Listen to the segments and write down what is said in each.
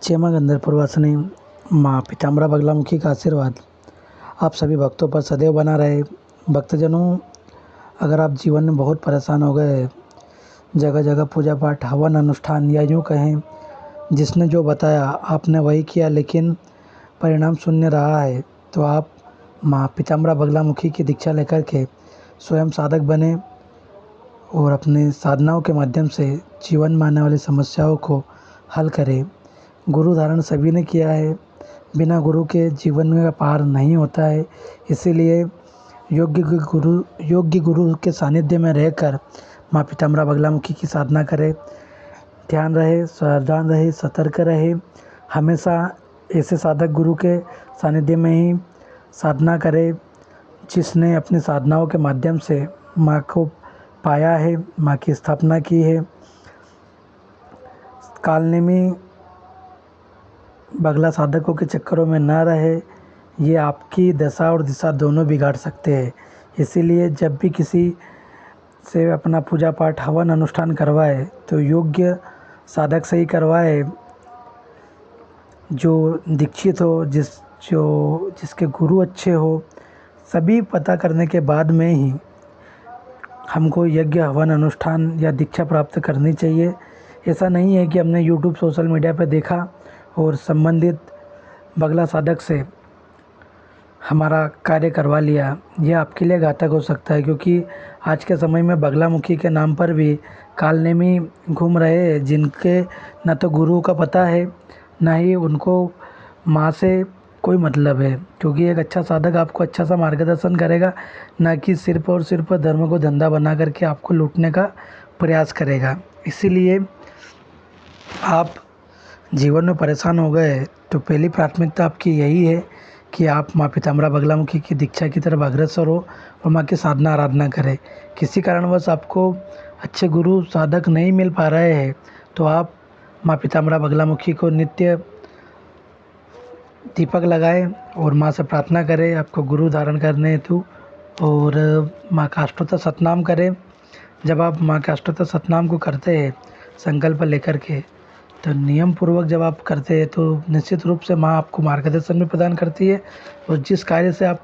जय मां गंधर्वपुरवासिनी, माँ पीताम्बरा बगलामुखी का आशीर्वाद आप सभी भक्तों पर सदैव बना रहे। भक्तजनों, अगर आप जीवन में बहुत परेशान हो गए, जगह जगह पूजा पाठ, हवन, अनुष्ठान या यूँ कहें जिसने जो बताया आपने वही किया लेकिन परिणाम शून्य रहा है, तो आप माँ पीताम्बरा बगलामुखी की दीक्षा लेकर के स्वयं साधक बने और अपने साधनाओं के माध्यम से जीवन में आने वाली समस्याओं को हल करें। गुरु धारण सभी ने किया है, बिना गुरु के जीवन में पार नहीं होता है। इसीलिए योग्य गुरु के सानिध्य में रहकर माँ पीताम्बरा बगलामुखी की साधना करें। ध्यान रहे, सावधान रहे, सतर्क रहे। हमेशा ऐसे साधक गुरु के सानिध्य में ही साधना करें जिसने अपनी साधनाओं के माध्यम से माँ को पाया है, माँ की स्थापना की है। कालनेमी बगला साधकों के चक्करों में न रहे, ये आपकी दशा और दिशा दोनों बिगाड़ सकते हैं। इसीलिए जब भी किसी से अपना पूजा पाठ, हवन, अनुष्ठान करवाए तो योग्य साधक से ही करवाए, जो दीक्षित हो, जिसके गुरु अच्छे हो। सभी पता करने के बाद में ही हमको यज्ञ, हवन, अनुष्ठान या दीक्षा प्राप्त करनी चाहिए। ऐसा नहीं है कि हमने यूट्यूब, सोशल मीडिया पर देखा और संबंधित बगला साधक से हमारा कार्य करवा लिया। यह आपके लिए घातक हो सकता है, क्योंकि आज के समय में बगलामुखी के नाम पर भी कालनेमी घूम रहे हैं, जिनके न तो गुरु का पता है, न ही उनको माँ से कोई मतलब है। क्योंकि एक अच्छा साधक आपको अच्छा सा मार्गदर्शन करेगा, न कि सिर्फ और सिर्फ धर्म को धंधा बना करके आपको लूटने का प्रयास करेगा। इसीलिए आप जीवन में परेशान हो गए तो पहली प्राथमिकता आपकी यही है कि आप माँ पीताम्बरा बगलामुखी की दीक्षा की तरफ अग्रसर हो और माँ की साधना आराधना करें। किसी कारणवश आपको अच्छे गुरु साधक नहीं मिल पा रहे हैं तो आप माँ पीताम्बरा बगलामुखी को नित्य दीपक लगाएं और माँ से प्रार्थना करें आपको गुरु धारण करने हेतु, और माँ का अष्टोत्तर सतनाम करें। जब आप माँ के अष्टोत्तर सतनाम को करते हैं संकल्प लेकर के, तो नियम पूर्वक जब आप करते हैं तो निश्चित रूप से माँ आपको मार्गदर्शन भी प्रदान करती है। और जिस कार्य से आप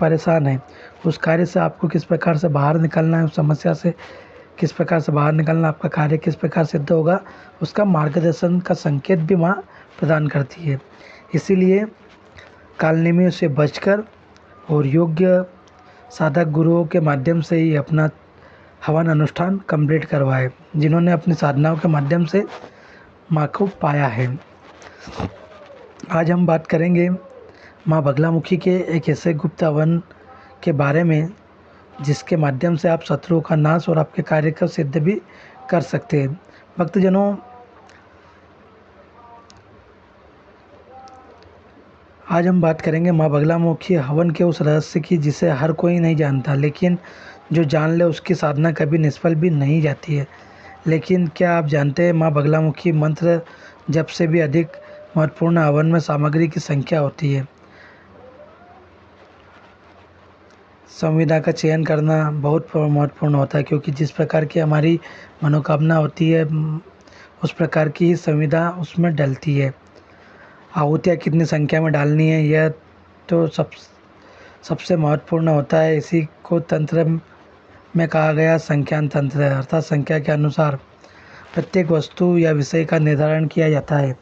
परेशान हैं, उस कार्य से आपको किस प्रकार से बाहर निकलना है, उस समस्या से किस प्रकार से बाहर निकलना, आपका कार्य किस प्रकार सिद्ध होगा, उसका मार्गदर्शन का संकेत भी माँ प्रदान करती है। इसीलिए कालनेमियों से बचकर और योग्य साधक गुरुओं के माध्यम से ही अपना हवन अनुष्ठान कंप्लीट करवाए, जिन्होंने अपनी साधनाओं के माध्यम से माँ को पाया है। आज हम बात करेंगे माँ बगलामुखी के एक ऐसे गुप्त हवन के बारे में जिसके माध्यम से आप शत्रुओं का नाश और आपके कार्य को सिद्ध भी कर सकते हैं। भक्तजनों, आज हम बात करेंगे माँ बगलामुखी हवन के उस रहस्य की जिसे हर कोई नहीं जानता, लेकिन जो जान ले उसकी साधना कभी निष्फल भी नहीं जाती है। लेकिन क्या आप जानते हैं, माँ बगलामुखी मंत्र जप से भी अधिक महत्वपूर्ण हवन में सामग्री की संख्या होती है। संविदा का चयन करना बहुत महत्वपूर्ण होता है, क्योंकि जिस प्रकार की हमारी मनोकामना होती है उस प्रकार की ही संविदा उसमें डलती है। आहुतियाँ कितनी संख्या में डालनी है यह तो सबसे महत्वपूर्ण होता है। इसी को तंत्र में कहा गया संख्यान तंत्र है, अर्थात संख्या के अनुसार प्रत्येक वस्तु या विषय का निर्धारण किया जाता है।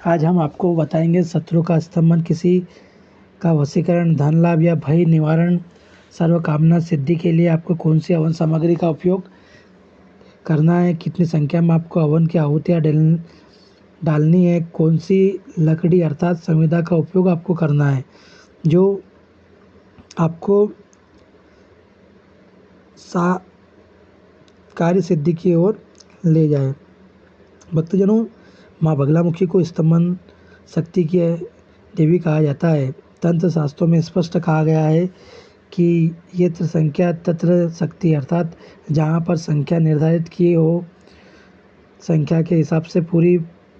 आज हम आपको बताएंगे शत्रु का स्तंभन, किसी का वशीकरण, धन लाभ या भय निवारण, सर्वकामना सिद्धि के लिए आपको कौन सी हवन सामग्री का उपयोग करना है, कितनी संख्या में आपको हवन की आहुतियाँ डालनी है, कौन सी लकड़ी अर्थात संविदा का उपयोग आपको करना है जो आपको कार्य सिद्धि की ओर ले जाए। भक्तजनों, माँ बगलामुखी को स्तंभन शक्ति की देवी कहा जाता है। तंत्र शास्त्रों में स्पष्ट कहा गया है कि यत्र संख्या तत्र शक्ति, अर्थात जहाँ पर संख्या निर्धारित किए हो, संख्या के हिसाब से पूरी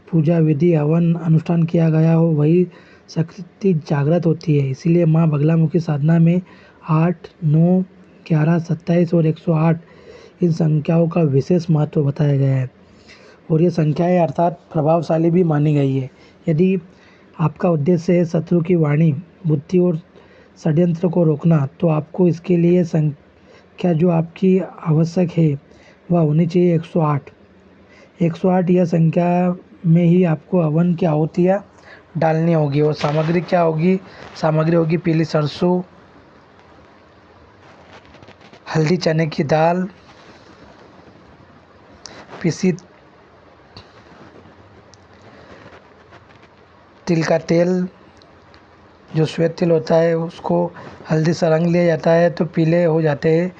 पूजा विधि, हवन, अनुष्ठान किया गया हो, वही शक्ति जागृत होती है। इसीलिए माँ बगलामुखी साधना में 8, 9, 11, 27 और 108 इन संख्याओं का विशेष महत्व बताया गया है। और ये संख्याएं अर्थात प्रभावशाली भी मानी गई है। यदि आपका उद्देश्य है शत्रु की वाणी, बुद्धि और षड्यंत्र को रोकना, तो आपको इसके लिए संख्या जो आपकी आवश्यक है वह होनी चाहिए 108। 108 यह संख्या में ही आपको हवन की आहुतियाँ डालनी होगी। और सामग्री क्या होगी? सामग्री होगी पीली सरसों, हल्दी, चने की दाल, पिसी तिल का तेल, जो श्वेत तिल होता है उसको हल्दी से रंग लिया जाता है तो पीले हो जाते हैं।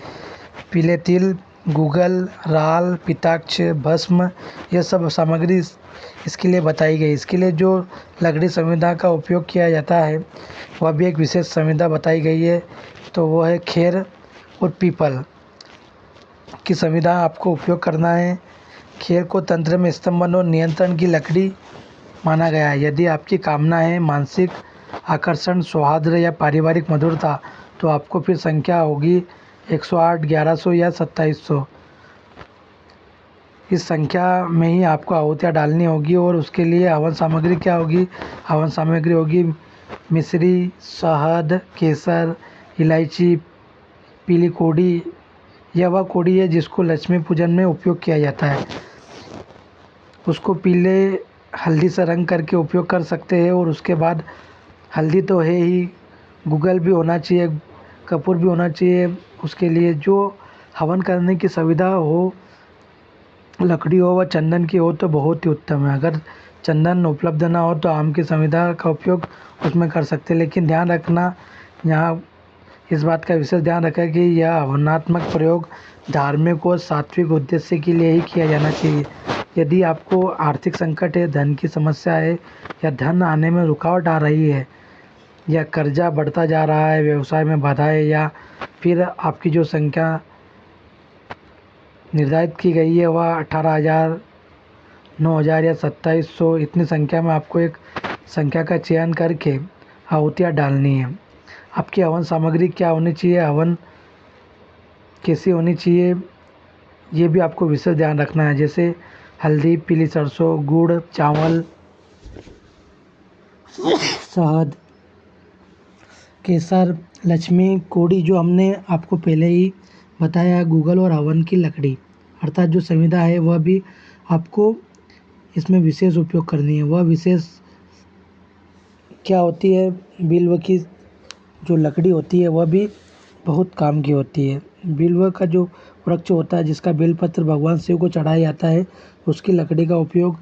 पीले तिल, गूगल, राल, पिताक्ष, भस्म, यह सब सामग्री इसके लिए बताई गई। इसके लिए जो लकड़ी संविदा का उपयोग किया जाता है वह भी एक विशेष संविदा बताई गई है, तो वो है खेर और पीपल की संविदा आपको उपयोग करना है। खेर को तंत्र में स्तंभन और नियंत्रण की लकड़ी माना गया है। यदि आपकी कामना है मानसिक आकर्षण, सौहार्द या पारिवारिक मधुरता, तो आपको फिर संख्या होगी 108, 1100 या 2700। इस संख्या में ही आपको आहुतियाँ डालनी होगी। और उसके लिए हवन सामग्री क्या होगी? हवन सामग्री होगी मिश्री, शहद, केसर, इलायची, पीली कोड़ी। यह वह कोड़ी है जिसको लक्ष्मी पूजन में उपयोग किया जाता है। उसको पीले हल्दी से रंग करके उपयोग कर सकते हैं। और उसके बाद हल्दी तो है ही, गूगल भी होना चाहिए, कपूर भी होना चाहिए। उसके लिए जो हवन करने की सुविधा हो, लकड़ी हो व चंदन की हो तो बहुत ही उत्तम है। अगर चंदन उपलब्ध ना हो तो आम की संविदा का उपयोग उसमें कर सकते हैं। लेकिन ध्यान रखना, यहाँ इस बात का विशेष ध्यान रखें कि यह हवनात्मक प्रयोग धार्मिक और सात्विक उद्देश्य के लिए ही किया जाना चाहिए। यदि आपको आर्थिक संकट है, धन की समस्या है, या धन आने में रुकावट आ रही है, या कर्जा बढ़ता जा रहा है, व्यवसाय में बाधाएं, या फिर आपकी जो संख्या निर्धारित की गई है वह 18,000, 9,000 या 2700, इतनी संख्या में आपको एक संख्या का चयन करके आहुतियाँ डालनी है। आपकी हवन सामग्री क्या होनी चाहिए, हवन कैसी होनी चाहिए, ये भी आपको विशेष ध्यान रखना है। जैसे हल्दी, पीली सरसों, गुड़, चावल, शहद, केसर, लक्ष्मी कोड़ी जो हमने आपको पहले ही बताया, गूगल और हवन की लकड़ी अर्थात जो संविदा है वह भी आपको इसमें विशेष उपयोग करनी है। वह विशेष क्या होती है? बिल्व की जो लकड़ी होती है वह भी बहुत काम की होती है। बिल्व का जो वृक्ष होता है जिसका बेलपत्र भगवान शिव को चढ़ाया जाता है, उसकी लकड़ी का उपयोग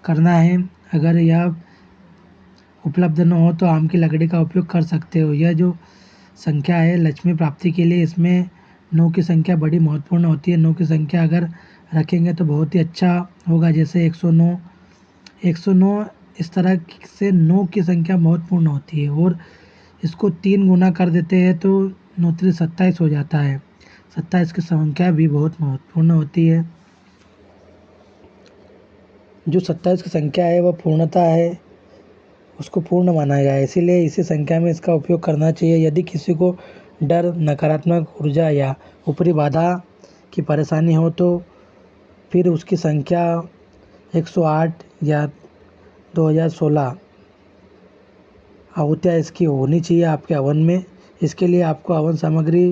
करना है। अगर यह उपलब्ध न हो तो आम की लकड़ी का उपयोग कर सकते हो। यह जो संख्या है लक्ष्मी प्राप्ति के लिए, इसमें 9 की संख्या बड़ी महत्वपूर्ण होती है। 9 की संख्या अगर रखेंगे तो बहुत ही अच्छा होगा। जैसे 109, 109 इस तरह से 9 की संख्या महत्वपूर्ण होती है। और इसको 3 गुना कर देते हैं तो 9 3 27 हो जाता है। 27 की संख्या भी बहुत महत्वपूर्ण होती है। जो 27 की संख्या है वह पूर्णता है, उसको पूर्ण माना गया है, इसीलिए इसी संख्या में इसका उपयोग करना चाहिए। यदि किसी को डर, नकारात्मक ऊर्जा या ऊपरी बाधा की परेशानी हो तो फिर उसकी संख्या 108 या 2016 आहुतियाँ इसकी होनी चाहिए आपके हवन में। इसके लिए आपको हवन सामग्री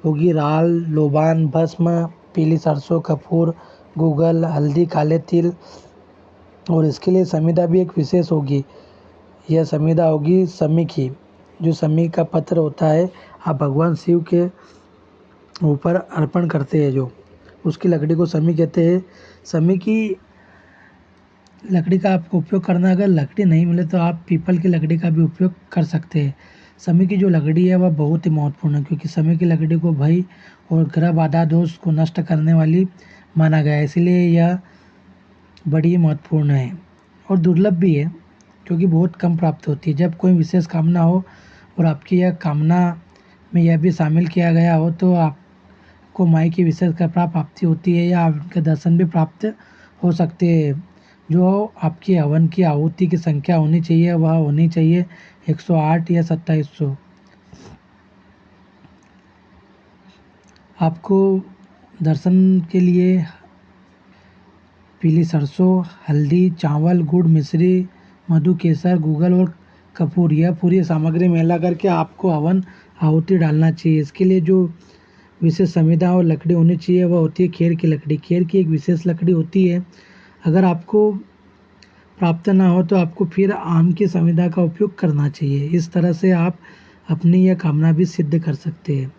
होगी राल, लोबान, भस्म, पीली सरसों, कपूर, गूगल, हल्दी, काले तिल। और इसके लिए संविदा भी एक विशेष होगी। यह संविदा होगी समी की। जो समी का पत्र होता है आप भगवान शिव के ऊपर अर्पण करते हैं, जो उसकी लकड़ी को समी कहते हैं। समी की लकड़ी का आपको उपयोग करना, अगर लकड़ी नहीं मिले तो आप पीपल की लकड़ी का भी उपयोग कर सकते हैं। समी की जो लकड़ी है वह बहुत ही महत्वपूर्ण है, क्योंकि समी की लकड़ी को भय और ग्रह बाधा दोष को नष्ट करने वाली माना गया है, इसलिए यह बड़ी महत्वपूर्ण है और दुर्लभ भी है, क्योंकि बहुत कम प्राप्त होती है। जब कोई विशेष कामना हो और आपकी यह कामना में यह भी शामिल किया गया हो तो आपको माई की विशेष कृपा प्राप्ति होती है, या आपके दर्शन भी प्राप्त हो सकते हैं। जो आपकी हवन की आहुति की संख्या होनी चाहिए वह होनी चाहिए 108 या 2700। आपको दर्शन के लिए पीली सरसों, हल्दी, चावल, गुड़, मिश्री, मधु, केसर, गूगल और कपूर, यह पूरी सामग्री मिला करके आपको हवन आहुति डालना चाहिए। इसके लिए जो विशेष संविधा और लकड़ी होनी चाहिए वह होती है खेर की लकड़ी। खेर की एक विशेष लकड़ी होती है, अगर आपको प्राप्त ना हो तो आपको फिर आम की संविधा का उपयोग करना चाहिए। इस तरह से आप अपनी यह कामना भी सिद्ध कर सकते हैं।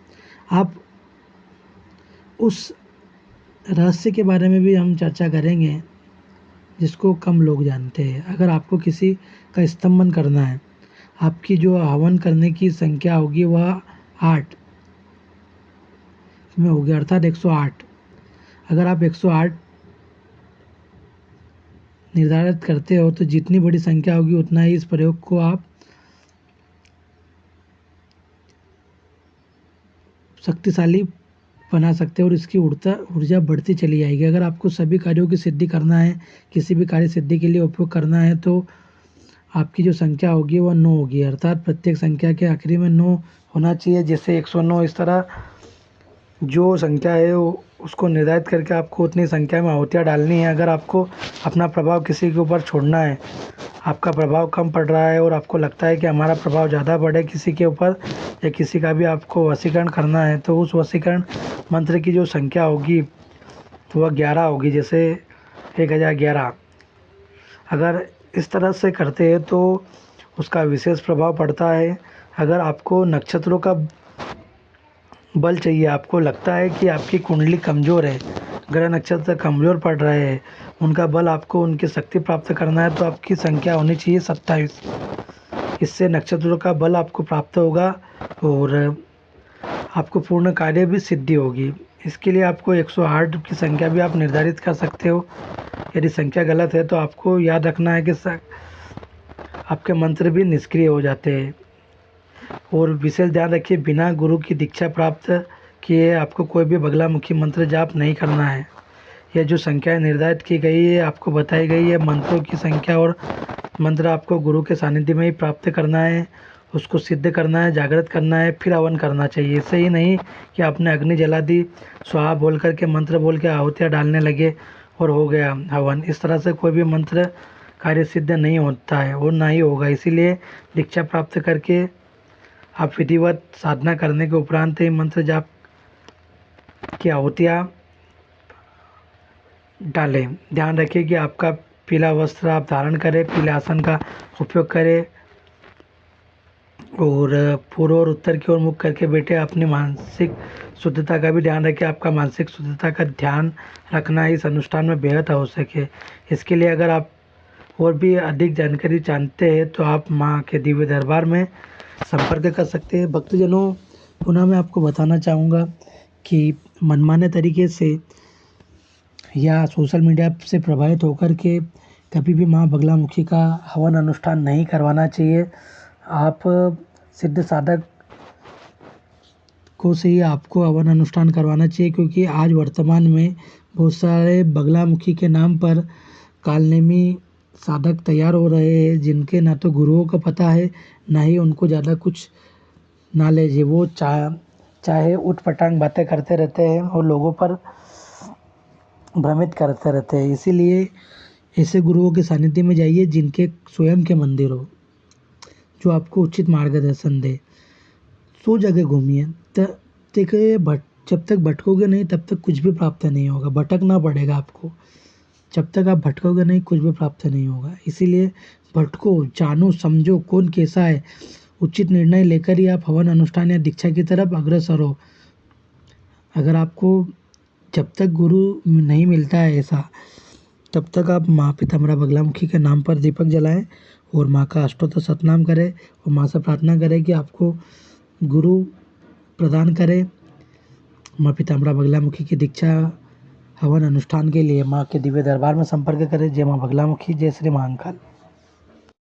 आप उस रहस्य के बारे में भी हम चर्चा करेंगे जिसको कम लोग जानते हैं। अगर आपको किसी का स्तंभन करना है, आपकी जो हवन करने की संख्या होगी वह 8 में होगी, अर्थात 108। अगर आप 108 निर्धारित करते हो तो जितनी बड़ी संख्या होगी उतना ही इस प्रयोग को आप शक्तिशाली बना सकते हैं और इसकी ऊर्जा बढ़ती चली जाएगी। अगर आपको सभी कार्यों की सिद्धि करना है, किसी भी कार्य सिद्धि के लिए उपयोग करना है, तो आपकी जो संख्या होगी वह 9 होगी, अर्थात प्रत्येक संख्या के आखिरी में 9 होना चाहिए, जैसे 109। इस तरह जो संख्या है उसको निर्धारित करके आपको उतनी संख्या में आहुतियाँ डालनी है। अगर आपको अपना प्रभाव किसी के ऊपर छोड़ना है, आपका प्रभाव कम पड़ रहा है और आपको लगता है कि हमारा प्रभाव ज़्यादा बढ़े किसी के ऊपर, या किसी का भी आपको वशीकरण करना है, तो उस वशीकरण मंत्र की जो संख्या होगी वह 11 होगी, जैसे 1011। अगर इस तरह से करते हैं तो उसका विशेष प्रभाव पड़ता है। अगर आपको नक्षत्रों का बल चाहिए, आपको लगता है कि आपकी कुंडली कमज़ोर है, ग्रह नक्षत्र कमज़ोर पड़ रहे हैं, उनका बल आपको उनकी शक्ति प्राप्त करना है, तो आपकी संख्या होनी चाहिए 27। इससे नक्षत्रों का बल आपको प्राप्त होगा और आपको पूर्ण कार्य भी सिद्धि होगी। इसके लिए आपको 108 की संख्या भी आप निर्धारित कर सकते हो। यदि संख्या गलत है तो आपको याद रखना है कि आपके मंत्र भी निष्क्रिय हो जाते हैं। और विशेष ध्यान रखिए, बिना गुरु की दीक्षा प्राप्त किए आपको कोई भी बगलामुखी मंत्र जाप नहीं करना है। यह जो संख्याएं निर्धारित की गई है, आपको बताई गई है, मंत्रों की संख्या और मंत्र आपको गुरु के सानिध्य में ही प्राप्त करना है, उसको सिद्ध करना है, जागृत करना है, फिर हवन करना चाहिए। इससे ही नहीं कि आपने अग्नि जला दी, स्वाहा बोल करके मंत्र बोल के आहुतियाँ डालने लगे और हो गया हवन। इस तरह से कोई भी मंत्र कार्य सिद्ध नहीं होता है और ना ही होगा। इसीलिए दीक्षा प्राप्त करके आप विधिवत साधना करने के उपरांत ही मंत्र जाप की आहुतियाँ डालें। ध्यान रखिए कि आपका पीला वस्त्र आप धारण करें, पीले आसन का उपयोग करें और पूर्व और उत्तर की ओर मुख करके बैठे। अपनी मानसिक शुद्धता का भी ध्यान रखें। आपका मानसिक शुद्धता का ध्यान रखना इस अनुष्ठान में बेहद आवश्यक है। इसके लिए अगर आप और भी अधिक जानकारी चाहते हैं तो आप माँ के दिव्य दरबार में संपर्क कर सकते हैं। भक्तजनों, पुनः मैं आपको बताना चाहूँगा कि मनमाने तरीके से या सोशल मीडिया से प्रभावित होकर के कभी भी माँ बगलामुखी का हवन अनुष्ठान नहीं करवाना चाहिए। आप सिद्ध साधक को से ही आपको हवन अनुष्ठान करवाना चाहिए, क्योंकि आज वर्तमान में बहुत सारे बगलामुखी के नाम पर कालनेमी साधक तैयार हो रहे हैं, जिनके ना तो गुरुओं को पता है ना ही उनको ज़्यादा कुछ नॉलेज है। वो चाहे उटपटांग बातें करते रहते हैं और लोगों पर भ्रमित करते रहते हैं। इसीलिए ऐसे गुरुओं के सानिध्य में जाइए जिनके स्वयं के मंदिर हो, जो आपको उचित मार्गदर्शन दे। सो जगह घूमिए, देखिए जब तक भटकोगे नहीं तब तक कुछ भी प्राप्त नहीं होगा। भटकना पड़ेगा आपको, जब तक आप भटकोगे नहीं कुछ भी प्राप्त नहीं होगा। इसीलिए भटको, जानो, समझो कौन कैसा है, उचित निर्णय लेकर ही आप हवन अनुष्ठान या दीक्षा की तरफ अग्रसर हो। अगर आपको जब तक गुरु नहीं मिलता है ऐसा, तब तक आप माँ पीताम्बरा बगलामुखी के नाम पर दीपक जलाएं और माँ का अष्टोत्तर सतनाम करें और माँ से प्रार्थना करें कि आपको गुरु प्रदान करें। माँ पीताम्बरा बगलामुखी की दीक्षा हवन अनुष्ठान के लिए माँ के दिव्य दरबार में संपर्क करें। जय माँ बगलामुखी, जय श्री महाकाल।